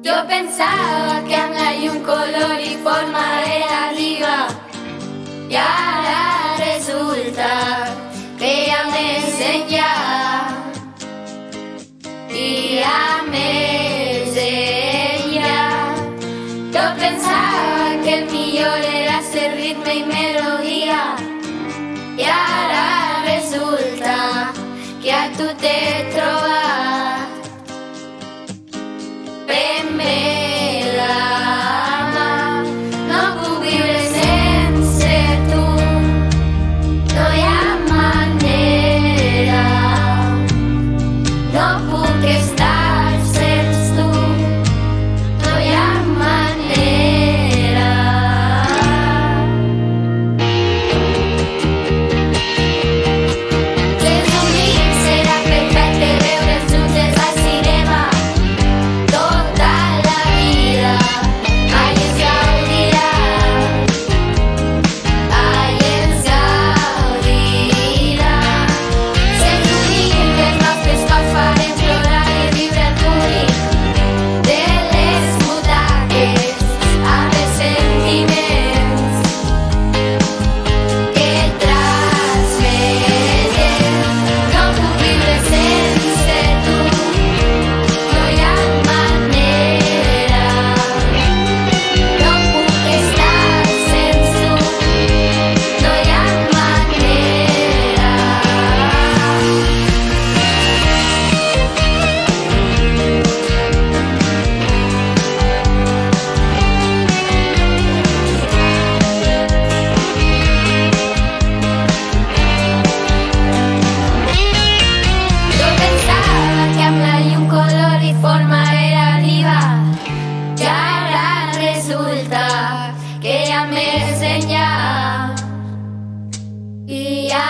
Yo pensaba que había un color y forma era arriba, y ahora resulta que ya me enseña, y ya me enseña. Yo pensaba que el millor era ser ritmo y melodía, y ahora resulta que a tu te trobas ben bé la mà. No puc viure sense tu, no hi ha manera. No puc estar sense tu, no hi ha manera. Els amics serà perfecte veure'ns juntes al cinema tota la vida. Ai, ens gaudirà, ai, ens gaudirà. Si ens unim els nostres cors farem plorar i riure el públic de les butaques amb els sentiments que transmetem. No puc viure sense tu, no hi ha manera. No puc estar sense tu, no hi ha manera. Jo pensava que amb la llum, color i forma era arriba, i ara resulta que ja m'he ensenyat, i ja